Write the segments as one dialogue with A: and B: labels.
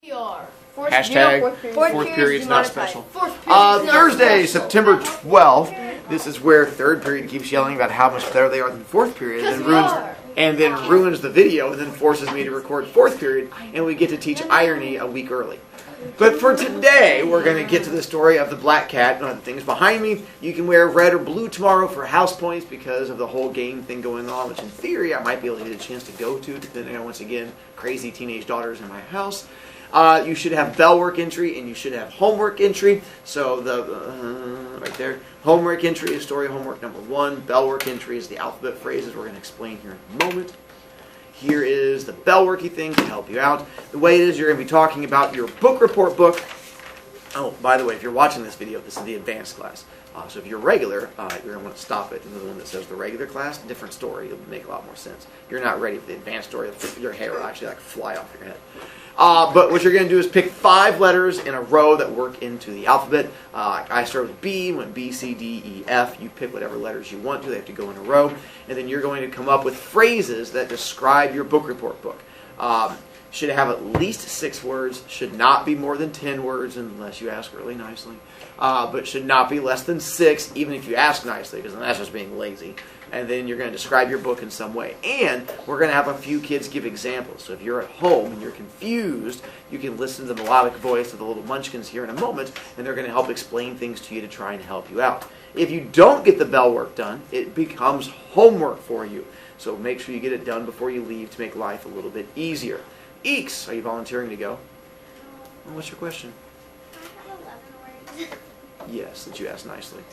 A: Hashtag fourth period's not special. Thursday, September 12th. This is where third period keeps yelling about how much better they are than fourth period, and then ruins the video, and then forces me to record fourth period, and we get to teach irony a week early. But for today, we're going to get to the story of the black cat. The things behind me, you can wear red or blue tomorrow for house points because of the whole game thing going on, which in theory I might be able to get a chance to go to, depending on, once again, crazy teenage daughters in my house. You should have bell work entry and you should have homework entry. So the right there, homework entry is story homework number 1. Bell work entry is the alphabet phrases we're going to explain here in a moment. Here is the bell worky thing to help you out. The way it is, you're going to be talking about your book report book. Oh, by the way, if you're watching this video, this is the advanced class. So if you're regular, you're going to want to stop it. And the one that says the regular class, different story. It'll make a lot more sense. You're not ready for the advanced story. Your hair will actually fly off your head. But what you're going to do is pick 5 letters in a row that work into the alphabet. I start with B, went B, C, D, E, F. You pick whatever letters you want to. They have to go in a row. And then you're going to come up with phrases that describe your book report book. Should have at least 6 words. Should not be more than 10 words unless you ask really nicely. But should not be less than 6, even if you ask nicely, because then that's just being lazy. And then you're going to describe your book in some way. And we're going to have a few kids give examples. So if you're at home and you're confused, you can listen to the melodic voice of the little munchkins here in a moment, and they're going to help explain things to you to try and help you out. If you don't get the bell work done, it becomes homework for you. So make sure you get it done before you leave to make life a little bit easier. Eeks, are you volunteering to go? Well, what's your question?
B: I have 11 words.
A: Yes, that you asked nicely.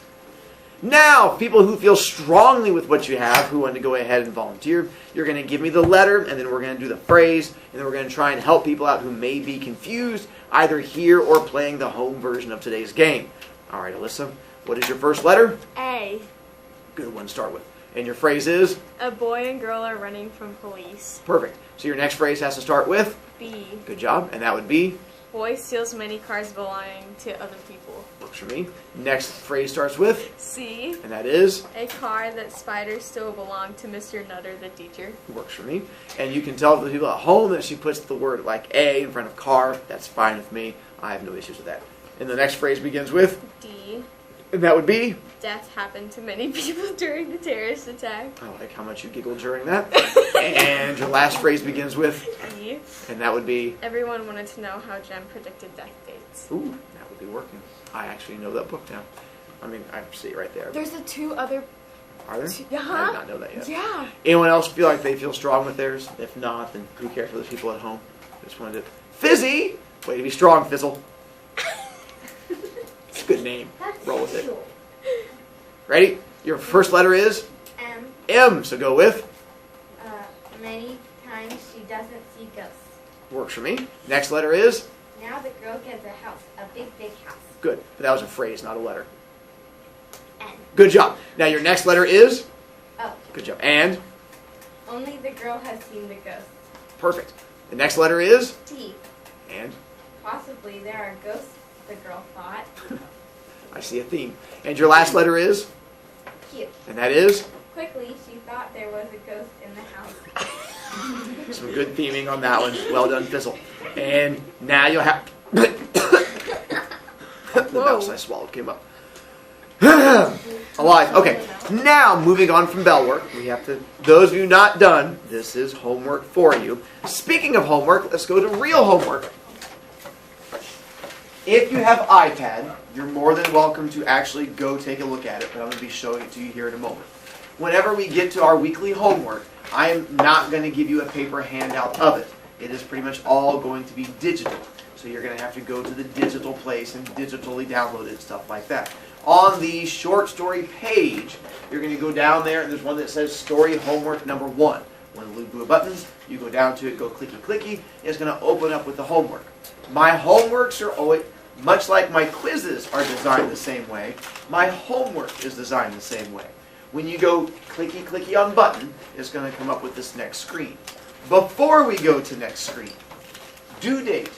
A: Now, people who feel strongly with what you have, who want to go ahead and volunteer, you're going to give me the letter, and then we're going to do the phrase, and then we're going to try and help people out who may be confused, either here or playing the home version of today's game. All right, Alyssa, what is your first letter?
C: A.
A: Good one to start with. And your phrase is?
C: A boy and girl are running from police.
A: Perfect. So your next phrase has to start with?
C: B.
A: Good job. And that would be?
C: Boy steals many cars belonging to other people.
A: Works for me. Next phrase starts with?
C: C.
A: And that is?
C: A car that spiders stole belonged to Mr. Nutter, the teacher.
A: Works for me. And you can tell the people at home that she puts the word like A in front of car. That's fine with me. I have no issues with that. And the next phrase begins with?
C: D.
A: And that would be?
C: Death happened to many people during the terrorist attack.
A: I like how much you giggled during that. And your last phrase begins with?
C: E.
A: And that would be?
C: Everyone wanted to know how Jem predicted death dates.
A: Ooh, that would be working. I actually know that book now. I mean, I see it right there.
C: There's the 2 other...
A: Are there?
C: Yeah.
A: I did not know that yet.
C: Yeah.
A: Anyone else feel like they feel strong with theirs? If not, then who cares for those people at home? Just wanted to... Fizzy! Way to be strong, Fizzle. It's a good name. Roll with it. Ready? Your first letter is?
B: M.
A: M. So go with?
B: Many times she doesn't see ghosts.
A: Works for me. Next letter is?
B: Now the girl gets a house, a big, big house.
A: Good. But that was a phrase, not a letter.
B: N.
A: Good job. Now your next letter is?
B: O.
A: Good job. And?
B: Only the girl has seen the ghosts.
A: Perfect. The next letter is?
B: T.
A: And?
B: Possibly there are ghosts, the girl thought.
A: I see a theme. And your last letter is?
B: Q.
A: And that is?
B: Quickly, she thought there was a ghost in the house.
A: Some good theming on that one. Well done, Fizzle. And now you'll have... The mouse I swallowed came up. Alive. Okay. Now, moving on from bell work, we have to... Those of you not done, this is homework for you. Speaking of homework, let's go to real homework. If you have iPad, you're more than welcome to actually go take a look at it, but I'm going to be showing it to you here in a moment. Whenever we get to our weekly homework, I am not going to give you a paper handout of it. It is pretty much all going to be digital. So you're going to have to go to the digital place and digitally download it and stuff like that. On the short story page, you're going to go down there, and there's one that says story homework number 1. One of the blue buttons, you go down to it, go clicky clicky, it's going to open up with the homework. My homeworks are always... Much like my quizzes are designed the same way, my homework is designed the same way. When you go clicky clicky on button, it's going to come up with this next screen. Before we go to next screen, due date,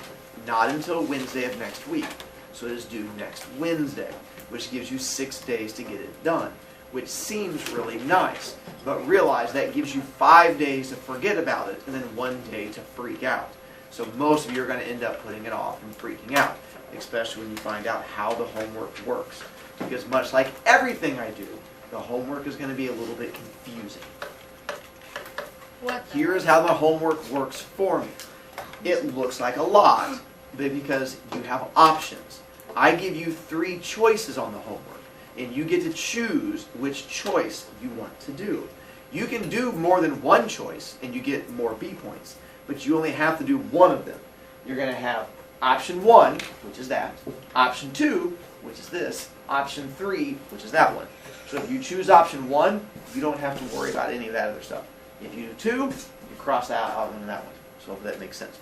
A: not until Wednesday of next week. So it is due next Wednesday, which gives you 6 days to get it done, which seems really nice. But realize that gives you 5 days to forget about it and then 1 day to freak out. So most of you are going to end up putting it off and freaking out, especially when you find out how the homework works. Because much like everything I do, the homework is going to be a little bit confusing. Here is how the homework works for me. It looks like a lot, but because you have options. I give you 3 choices on the homework, and you get to choose which choice you want to do. You can do more than one choice, and you get more B points, but you only have to do one of them. You're going to have option 1, which is that, option 2, which is this, option 3, which is that one. So if you choose option 1, you don't have to worry about any of that other stuff. If you do 2, you cross out on that one. So if that makes sense.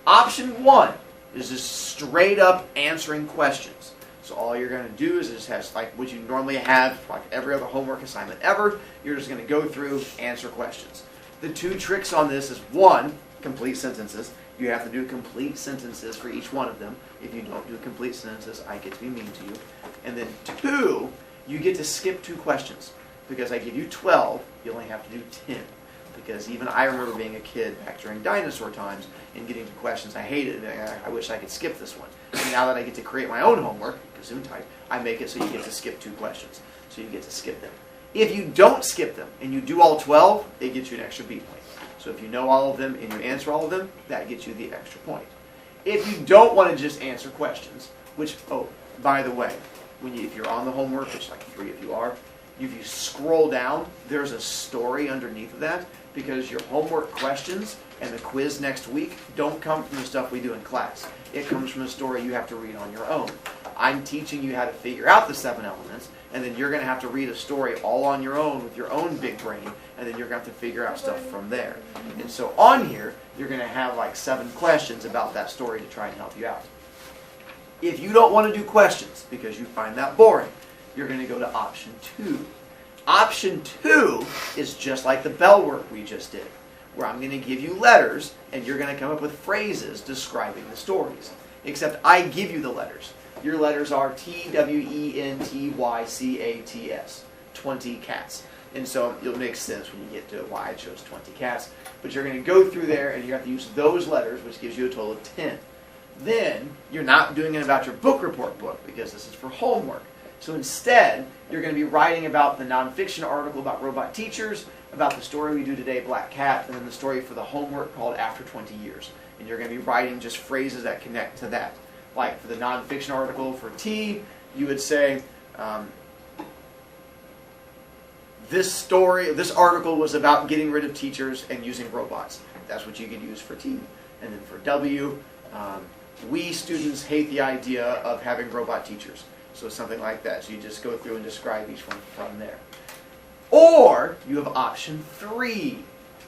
A: Option 1 is just straight up answering questions. So all you're going to do is just have, like what you normally have, like every other homework assignment ever, you're just going to go through, answer questions. The 2 tricks on this is 1, complete sentences. You have to do complete sentences for each one of them. If you don't do complete sentences, I get to be mean to you. And then 2, you get to skip 2 questions. Because I give you 12, you only have to do 10. Because even I remember being a kid back during dinosaur times and getting to questions I hated. And I wish I could skip this one. And now that I get to create my own homework, Gesundheit, I make it so you get to skip 2 questions. So you get to skip them. If you don't skip them and you do all 12, it gets you an extra B point. So if you know all of them and you answer all of them, that gets you the extra point. If you don't want to just answer questions, which, oh, by the way, if you're on the homework, which like 3 if you are, if you scroll down, there's a story underneath of that, because your homework questions and the quiz next week don't come from the stuff we do in class. It comes from a story you have to read on your own. I'm teaching you how to figure out the 7 elements, and then you're going to have to read a story all on your own with your own big brain, and then you're going to have to figure out stuff from there. And so on here, you're going to have like 7 questions about that story to try and help you out. If you don't want to do questions because you find that boring, you're going to go to option 2. Option 2 is just like the bell work we just did, where I'm going to give you letters, and you're going to come up with phrases describing the stories. Except I give you the letters. Your letters are T-W-E-N-T-Y-C-A-T-S. 20 cats. And so it'll make sense when you get to why I chose 20 cats. But you're going to go through there, and you have to use those letters, which gives you a total of 10. Then, you're not doing it about your book report book, because this is for homework. So instead, you're going to be writing about the nonfiction article about robot teachers, about the story we do today, Black Cat, and then the story for the homework called After 20 Years. And you're going to be writing just phrases that connect to that. Like for the nonfiction article for T, you would say, this article was about getting rid of teachers and using robots. That's what you could use for T. And then for W, we students hate the idea of having robot teachers. So something like that. So you just go through and describe each one from there. Or you have option 3.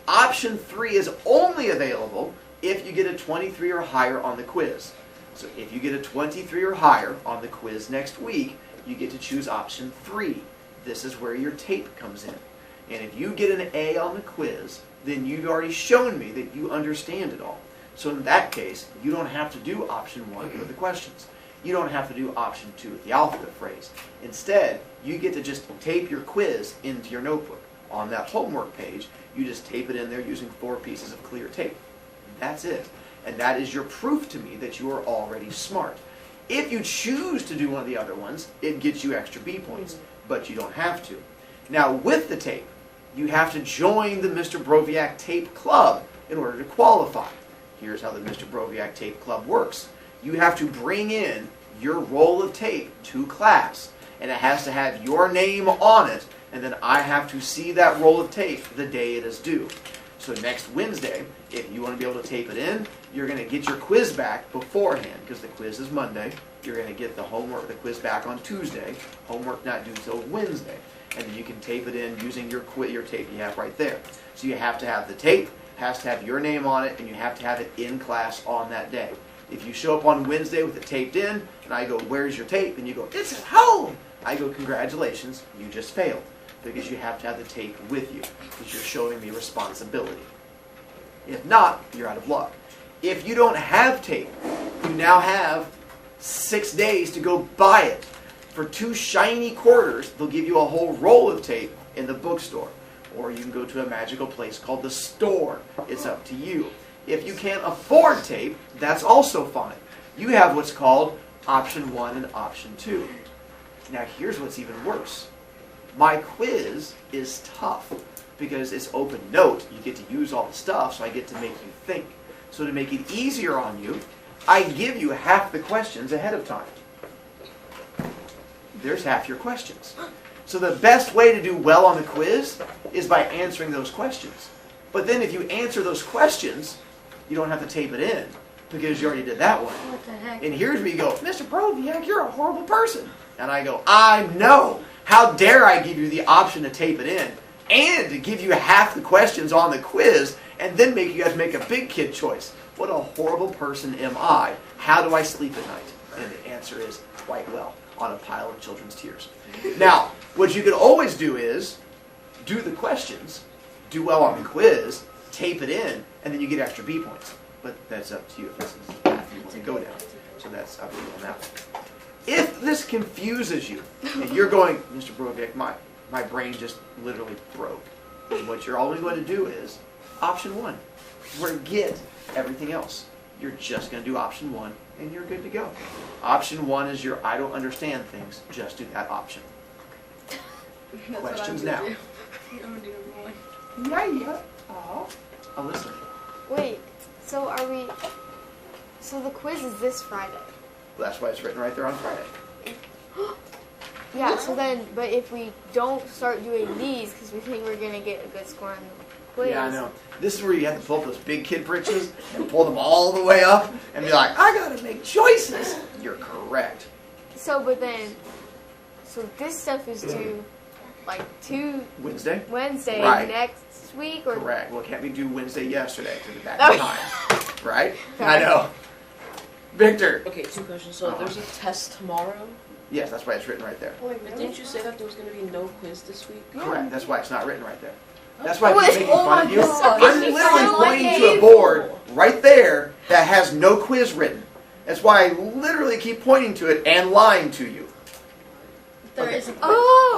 A: Option 3 is only available if you get a 23 or higher on the quiz. So if you get a 23 or higher on the quiz next week, you get to choose option 3. This is where your tape comes in. And if you get an A on the quiz, then you've already shown me that you understand it all. So in that case, you don't have to do option 1 with the questions. You don't have to do option 2 with the alphabet phrase. Instead, you get to just tape your quiz into your notebook. On that homework page, you just tape it in there using 4 pieces of clear tape. That's it. And that is your proof to me that you are already smart. If you choose to do one of the other ones, it gets you extra B points, but you don't have to. Now, with the tape, you have to join the Mr. Brovicast Tape Club in order to qualify. Here's how the Mr. Brovicast Tape Club works. You have to bring in your roll of tape to class, and it has to have your name on it, and then I have to see that roll of tape the day it is due. So next Wednesday, if you want to be able to tape it in, you're going to get your quiz back beforehand, because the quiz is Monday. You're going to get the quiz back on Tuesday. Homework not due until Wednesday. And then you can tape it in using your tape you have right there. So you have to have the tape, has to have your name on it, and you have to have it in class on that day. If you show up on Wednesday with it taped in, and I go, "Where's your tape?" and you go, "It's at home," I go, "Congratulations, you just failed." Because you have to have the tape with you, because you're showing me responsibility. If not, you're out of luck. If you don't have tape, you now have 6 days to go buy it. For 2 shiny quarters, they'll give you a whole roll of tape in the bookstore. Or you can go to a magical place called the store. It's up to you. If you can't afford tape, that's also fine. You have what's called option 1 and option 2. Now here's what's even worse. My quiz is tough because it's open note. You get to use all the stuff, so I get to make you think. So to make it easier on you, I give you half the questions ahead of time. There's half your questions. So the best way to do well on the quiz is by answering those questions. But then if you answer those questions, you don't have to tape it in because you already did that one.
D: What the heck?
A: And here's where you go, Mr. Brovicast, you're a horrible person. And I go, I know. How dare I give you the option to tape it in and to give you half the questions on the quiz and then make you guys make a big kid choice. What a horrible person am I? How do I sleep at night? And the answer is quite well, on a pile of children's tears. Now, what you could always do is do the questions, do well on the quiz, tape it in, and then you get extra B points. But that's up to you if this is the path you want to go down. So that's up to you on that one. If this confuses you, and you're going, Mr. Brovicast, my brain just literally broke. And what you're always going to do is option 1. Forget everything else. You're just going to do option 1, and you're good to go. Option 1 is your I don't understand things. Just do that option. Questions now. Yeah. Oh, I'm listening.
D: Wait, so are we... So the quiz is this Friday?
A: Well, that's why it's written right there on Friday.
D: Yeah, so then, but if we don't start doing these, because we think we're going to get a good score on the quiz.
A: Yeah, I know. This is where you have to pull up those big kid britches and pull them all the way up and be like, I gotta make choices. You're correct.
D: So, but then, so this stuff is due, like,
A: Wednesday?
D: Wednesday
A: Right.
D: next week? Or
A: Correct. Well, it can't be due Wednesday yesterday to the back of time. Right? I know. Victor.
E: Okay, 2 questions. So there's a test tomorrow?
A: Yes, that's why it's written right there.
E: But didn't you say that there was going to be no quiz this week?
A: Correct. That's why it's not written right there. That's why I keep making
E: Oh
A: fun
E: my
A: of you.
E: God.
A: I'm literally pointing to a board right there that has no quiz written. That's why I literally keep pointing to it and lying to you.
B: There
A: Okay.
B: is a quiz.
D: Oh!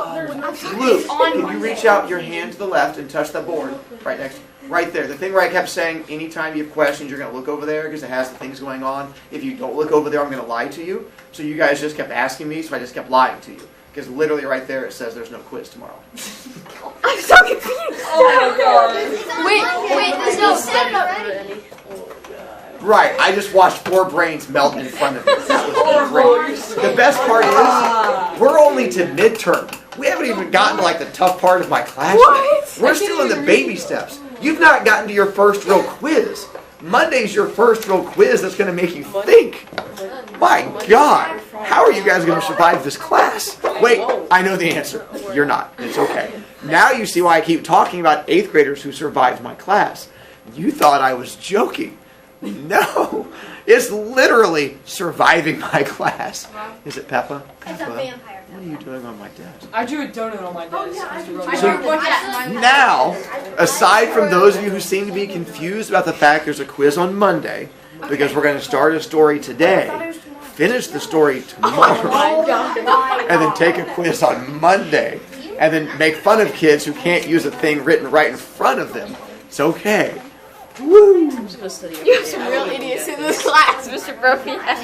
A: Luke, can you reach out your hand to the left and touch the board right next, right there? The thing where I kept saying, anytime you have questions, you're going to look over there because it has the things going on. If you don't look over there, I'm going to lie to you. So you guys just kept asking me, so I just kept lying to you. Because literally right there it says there's no quiz tomorrow.
D: I'm so confused!
E: Oh my god.
D: Wait, no, stand up.
A: Right, I just watched 4 brains melt in front of me. That was great. The best part is, we're only to midterm. We haven't even gotten to like the tough part of my class yet. We're still in the baby steps. You've not gotten to your first real quiz. Monday's your first real quiz that's going to make you think. My God, how are you guys going to survive this class? Wait, I know the answer. You're not. It's okay. Now you see why I keep talking about 8th graders who survived my class. You thought I was joking. No, it's literally surviving my class. Is it Peppa?
B: It's a
A: Peppa,
B: vampire.
A: what are you doing on my desk?
E: I drew a donut on my desk.
A: Now, aside from those of you who seem to be confused about the fact there's a quiz on Monday, because we're going to start a story today, finish the story tomorrow, and then take a quiz on Monday, and then make fun of kids who can't use a thing written right in front of them. It's okay. Woo!
E: I'm just gonna study
D: You have some real idiots in this class, Mr. Brovicast.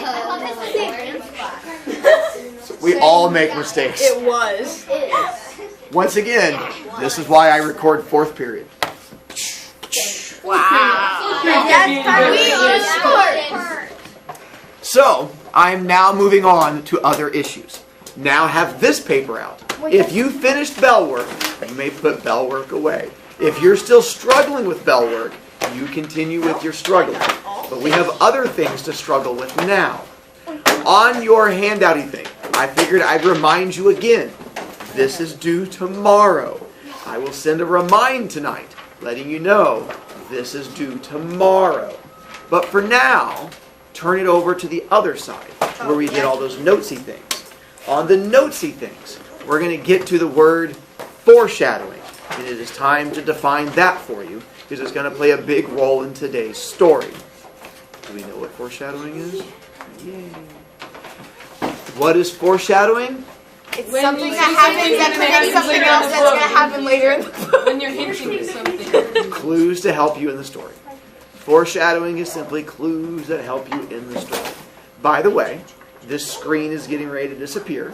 A: We all make mistakes.
D: It was.
A: Once again, this is why I record 4th period.
D: Wow.
B: We are smart.
A: So, I'm now moving on to other issues. Now have this paper out. If you finished bell work, you may put bell work away. If you're still struggling with bell work, you continue with your struggle. But we have other things to struggle with now. On your handouty thing, I figured I'd remind you again. This is due tomorrow. I will send a remind tonight, letting you know this is due tomorrow. But for now, turn it over to the other side, where we did all those notesy things. On the notesy things, we're going to get to the word foreshadowing. And it is time to define that for you, because it's going to play a big role in today's story. Do we know what foreshadowing is? Yay. What is foreshadowing?
D: It's something that happens that predicts something else that's going to happen later in the book.
E: When you're hinting at something.
A: Clues to help you in the story. Foreshadowing is simply clues that help you in the story. By the way, this screen is getting ready to disappear.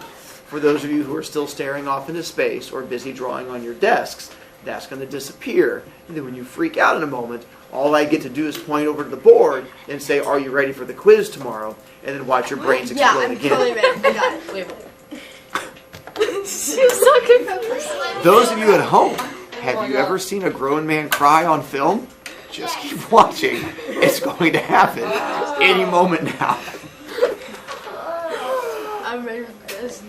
A: For those of you who are still staring off into space or busy drawing on your desks, that's going to disappear. And then when you freak out in a moment, all I get to do is point over to the board and say, "Are you ready for the quiz tomorrow?" And then watch your brains
D: Yeah,
A: explode
D: I'm
A: again.
D: totally ready. I got it.
E: Wait.
D: She's so confused.
A: Those of you at home, have you ever seen a grown man cry on film? Just keep watching. It's going to happen any moment now.
D: I'm ready for this.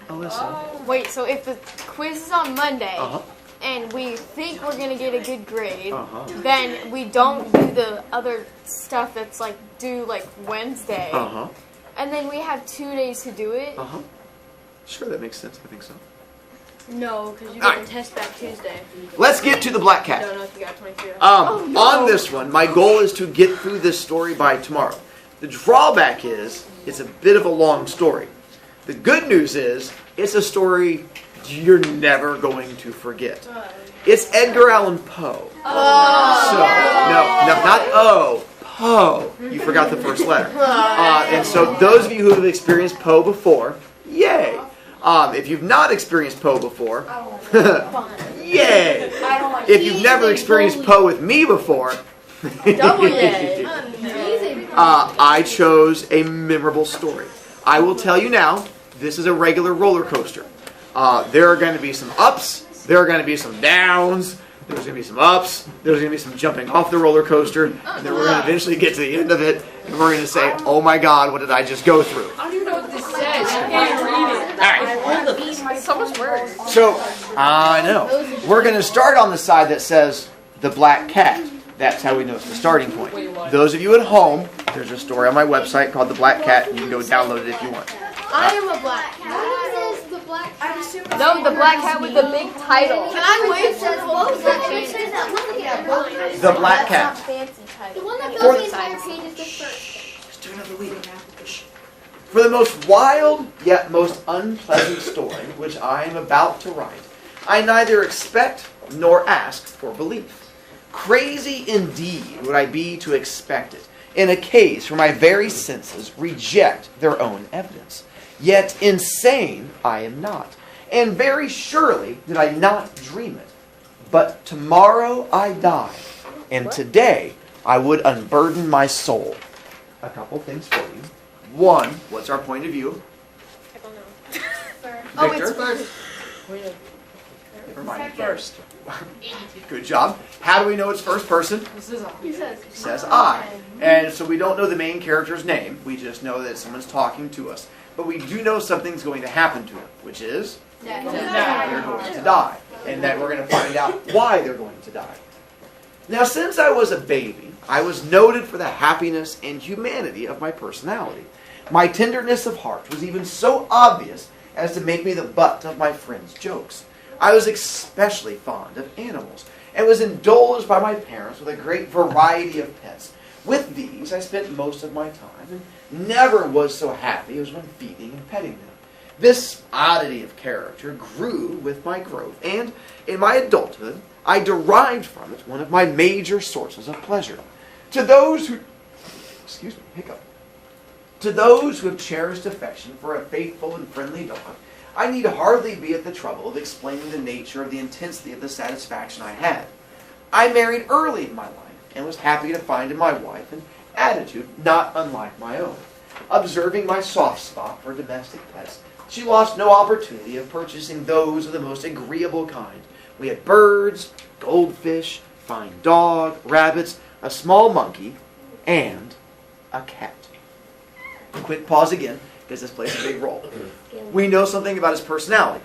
A: Alyssa.
D: Wait, so if the quiz is on Monday
A: Uh-huh.
D: and we think we're gonna get a good grade,
A: Uh-huh.
D: then we don't do the other stuff that's like due like Wednesday,
A: Uh-huh.
D: and then we have 2 days to do it.
A: Uh-huh. Sure, that makes sense. I think so.
D: No, because you
A: All
D: get
A: right.
D: a test back Tuesday.
A: Let's get to the Black Cat.
D: Don't know if you got 22.
A: On this one, my goal is to get through this story by tomorrow. The drawback is it's a bit of a long story. The good news is it's a story you're never going to forget. It's Edgar Allan Poe. So, no, not O. Poe. You forgot the first letter. And so those of you who have experienced Poe before, yay. If you've not experienced Poe before, yay. If you've never experienced Poe with me before,
D: Double yay.
A: I chose a memorable story. I will tell you now, this is a regular roller coaster. There are going to be some ups, there are going to be some downs, there's going to be some ups, there's going to be some jumping off the roller coaster, and then we're going to eventually get to the end of it, and we're going to say, "Oh my God, what did I just go through?"
E: I don't even know what this says. I can't read it.
A: All right.
C: So much work.
A: So, I know. We're going to start on the side that says the Black Cat. That's how we know it's the starting point. Those of you at home, there's a story on my website called The Black Cat. You can go download it if you want.
D: I am a black cat.
B: What is the black cat?
D: No, the black cat with the big title.
B: Can I wait for both sections?
A: The Black Cat.
D: Fancy title.
B: The one that
A: For
B: fills the
A: the-
B: entire page is the first.
A: Just do another week. For the most wild yet most unpleasant story which I am about to write, I neither expect nor ask for belief. Crazy indeed would I be to expect it, in a case where my very senses reject their own evidence. Yet insane I am not, and very surely did I not dream it. But tomorrow I die, and today I would unburden my soul. A couple things for you. One, what's our point of view?
C: I don't know.
D: Oh,
A: Victor?
D: it's first.
A: Remind me.
E: First.
A: Good job. How do we know it's first person?
D: He says.
A: It says I. And so we don't know the main character's name. We just know that someone's talking to us. But we do know something's going to happen to them, which is they're going to die. And that we're going to find out why they're going to die. Now, since I was a baby, I was noted for the happiness and humanity of my personality. My tenderness of heart was even so obvious as to make me the butt of my friends' jokes. I was especially fond of animals, and was indulged by my parents with a great variety of pets. With these, I spent most of my time, and never was so happy as when feeding and petting them. This oddity of character grew with my growth, and in my adulthood, I derived from it one of my major sources of pleasure. To those who, To those who have cherished affection for a faithful and friendly dog, I need hardly be at the trouble of explaining the nature of the intensity of the satisfaction I had. I married early in my life, and was happy to find in my wife an attitude not unlike my own. Observing my soft spot for domestic pets, she lost no opportunity of purchasing those of the most agreeable kind. We had birds, goldfish, fine dog, rabbits, a small monkey, and a cat. Quick pause again, because this plays a big role. We know something about his personality.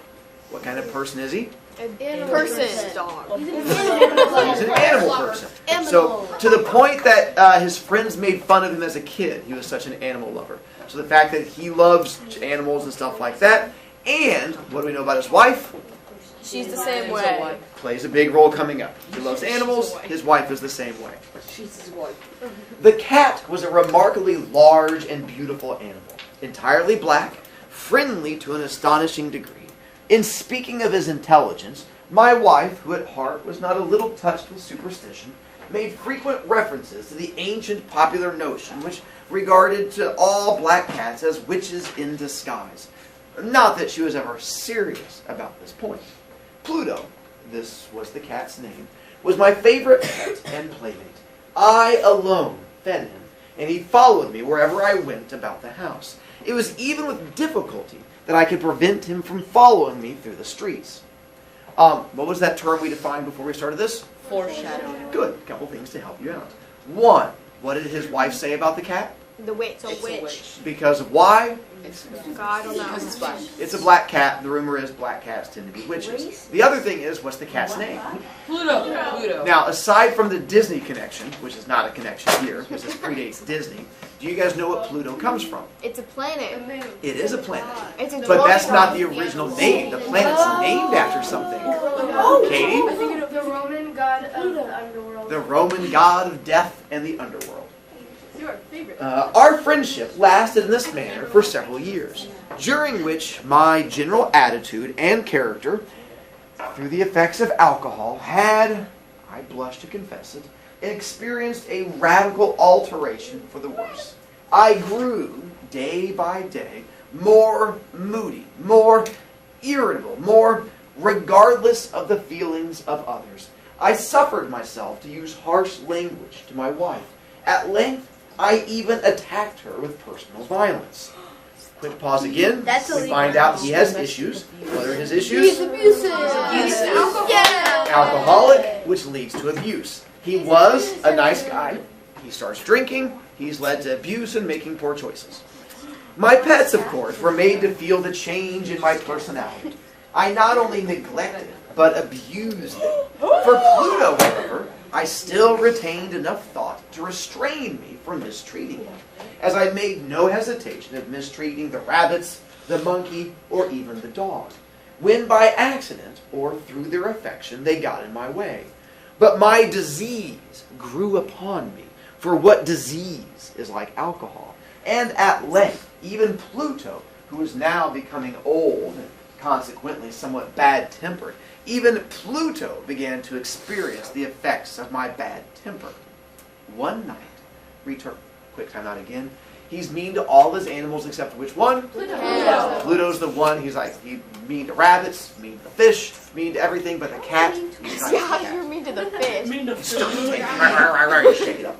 A: What kind of person is he?
D: Person.
C: Dog.
A: He's an animal person. So, to the point that his friends made fun of him as a kid, he was such an animal lover. So the fact that he loves animals and stuff like that, and what do we know about his wife?
C: She's the same way.
A: Plays a big role coming up. He loves animals, his wife is the same way.
E: She's his wife.
A: The cat was a remarkably large and beautiful animal, entirely black, friendly to an astonishing degree. In speaking of his intelligence, my wife, who at heart was not a little touched with superstition, made frequent references to the ancient popular notion which regarded to all black cats as witches in disguise. Not that she was ever serious about this point. Pluto, this was the cat's name, was my favorite pet and playmate. I alone fed him, and he followed me wherever I went about the house. It was even with difficulty that I could prevent him from following me through the streets. What was that term we defined before we started this?
E: Foreshadowing.
A: Good. A couple things to help you out. One, what did his wife say about the cat?
D: The witch.
E: It's a witch.
A: Because of why?
D: God, I don't know.
E: Because it's black.
A: It's a black cat. The rumor is black cats tend to be witches. The other thing is, what's the cat's name?
E: Pluto.
A: Now, aside from the Disney connection, which is not a connection here, because this predates Disney, do you guys know what Pluto comes from?
D: It's a planet.
A: It is a planet.
D: It's a
A: But that's
D: dwarf
A: not the
D: star.
A: original name. The planet's named after something. Katie?
B: I think of the Roman god of the underworld.
A: The Roman god of death and the underworld.
B: Your favorite.
A: Our friendship lasted in this manner for several years, during which my general attitude and character, through the effects of alcohol, had, I blush to confess it, experienced a radical alteration for the worse. I grew, day by day, more moody, more irritable, more regardless of the feelings of others. I suffered myself to use harsh language to my wife. At length, I even attacked her with personal violence. Quick pause again.
D: That's
A: We
D: illegal.
A: find out he has issues. What are his issues?
D: He's abusive.
B: Yeah.
A: Alcoholic, which leads to abuse. He was a nice guy. He starts drinking. He's led to abuse and making poor choices. My pets, of course, were made to feel the change in my personality. I not only neglected, but abused them. For Pluto, however, I still retained enough thought to restrain me from mistreating him, as I made no hesitation of mistreating the rabbits, the monkey, or even the dog, when by accident or through their affection they got in my way. But my disease grew upon me, for what disease is like alcohol? And at length, even Pluto, who is now becoming old and consequently somewhat bad-tempered, even Pluto began to experience the effects of my bad temper. One night, quick time out again, he's mean to all his animals except which one?
B: Pluto.
A: Pluto's the one, he's mean to rabbits, mean to fish, mean to everything but the cat. He's nice to the
D: Yeah,
A: cat.
D: you're mean to the fish.
A: Shake it up.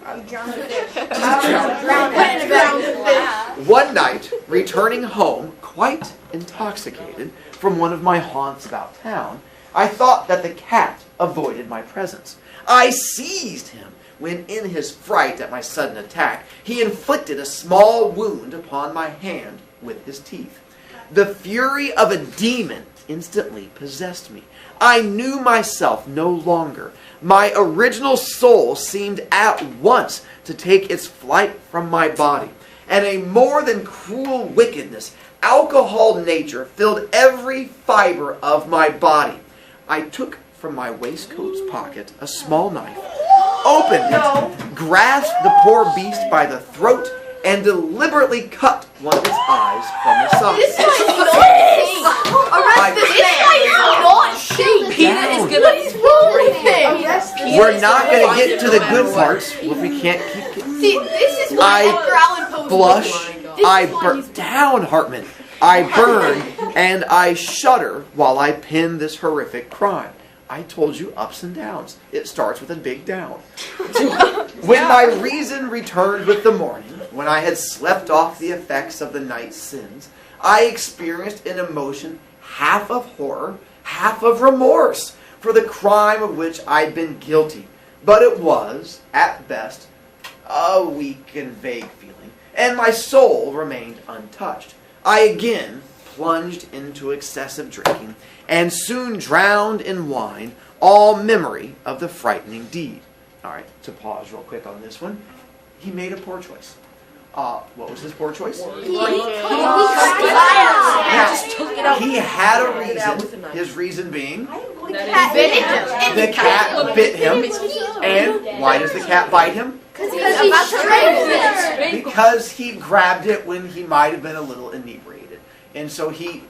A: One night, returning home quite intoxicated from one of my haunts about town, I thought that the cat avoided my presence. I seized him when, in his fright at my sudden attack, he inflicted a small wound upon my hand with his teeth. The fury of a demon instantly possessed me. I knew myself no longer. My original soul seemed at once to take its flight from my body, and a more than cruel wickedness, alcohol nature, filled every fiber of my body. I took from my waistcoat's pocket a small knife, opened it, grasped the poor beast by the throat, and deliberately cut one of its eyes from the socket.
D: This is Arrest this man. Not shame.
E: Peanut is
A: Down.
E: gonna.
D: What is wrong with him?
A: We're not going to get to the good parts if we can't keep getting.
D: See, this is why Edgar Allan Poe
A: Blush. I burn down, Hartman. I burn and I shudder while I pen this horrific crime. I told you ups and downs. It starts with a big down. When my reason returned with the morning, when I had slept off the effects of the night's sins, I experienced an emotion half of horror, half of remorse for the crime of which I'd been guilty. But it was, at best, a weak and vague feeling, and my soul remained untouched. I again plunged into excessive drinking, and soon drowned in wine all memory of the frightening deed. All right, to pause real quick on this one, he made a poor choice. What was his poor choice? He had a reason. His reason being the cat bit him. And why does the cat bite him? Because he grabbed it when he might have been a little inebriated. And so he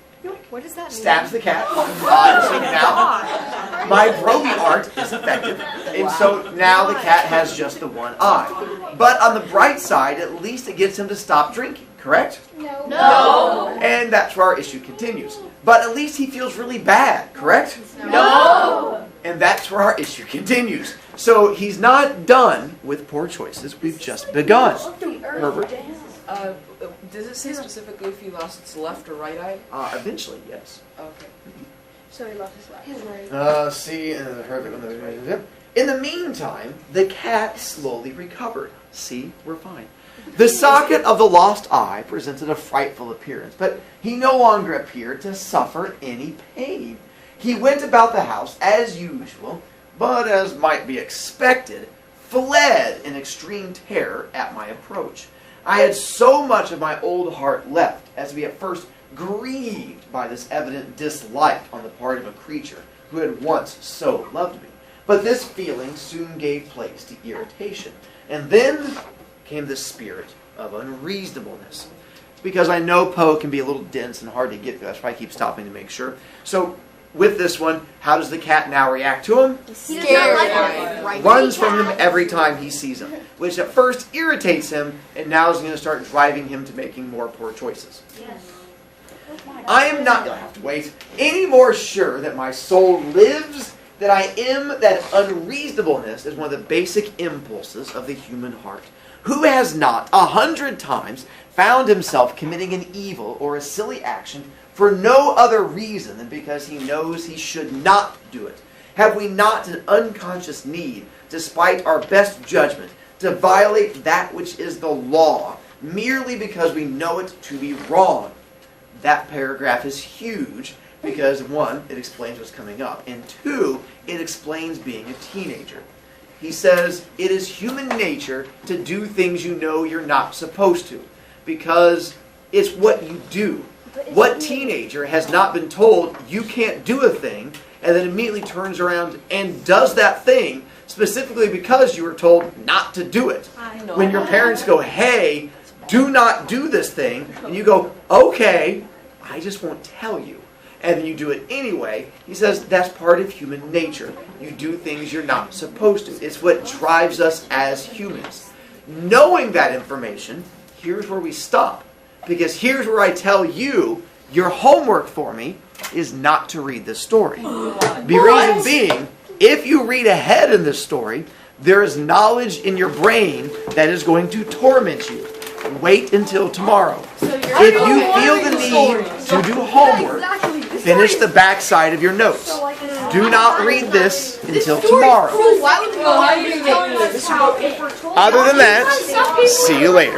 D: What does that mean?
A: Stabs the cat. So now my Brovie art is effective. And so now the cat has just the one eye. But on the bright side, at least it gets him to stop drinking, correct?
B: No.
A: And that's where our issue continues. But at least he feels really bad, correct?
B: No.
A: And that's where our issue continues. So he's not done with poor choices. We've just begun. Herbert?
E: Does it say specifically if he lost its left or right eye?
A: Eventually, yes.
E: Okay.
D: So he lost his left.
A: See, in the meantime, the cat slowly recovered. See, we're fine. The socket of the lost eye presented a frightful appearance, but he no longer appeared to suffer any pain. He went about the house as usual, but as might be expected, fled in extreme terror at my approach. I had so much of my old heart left as to be at first grieved by this evident dislike on the part of a creature who had once so loved me. But this feeling soon gave place to irritation, and then came the spirit of unreasonableness. Because I know Poe can be a little dense and hard to get through. That's why I keep stopping to make sure. So, with this one, how does the cat now react to him?
D: Scared.
A: Runs from him every time he sees him, which at first irritates him, and now is going to start driving him to making more poor choices. I am not, you'll have to wait, any more sure that my soul lives than I am that unreasonableness is one of the basic impulses of the human heart. Who has not 100 times found himself committing an evil or a silly action for no other reason than because he knows he should not do it? Have we not an unconscious need, despite our best judgment, to violate that which is the law, merely because we know it to be wrong? That paragraph is huge because, one, it explains what's coming up, and two, it explains being a teenager. He says, it is human nature to do things you know you're not supposed to, because it's what you do. What teenager has not been told you can't do a thing, and then immediately turns around and does that thing, specifically because you were told not to do it? When your parents go, hey, do not do this thing, and you go, okay, I just won't tell you. And then you do it anyway. He says that's part of human nature. You do things you're not supposed to. It's what drives us as humans. Knowing that information, here's where we stop. Because here's where I tell you, your homework for me is not to read this story. The reason being, if you read ahead in this story, there is knowledge in your brain that is going to torment you. Wait until tomorrow. If you feel the need to do homework, finish the back side of your notes. Do not read this until tomorrow. Other than that, see you later.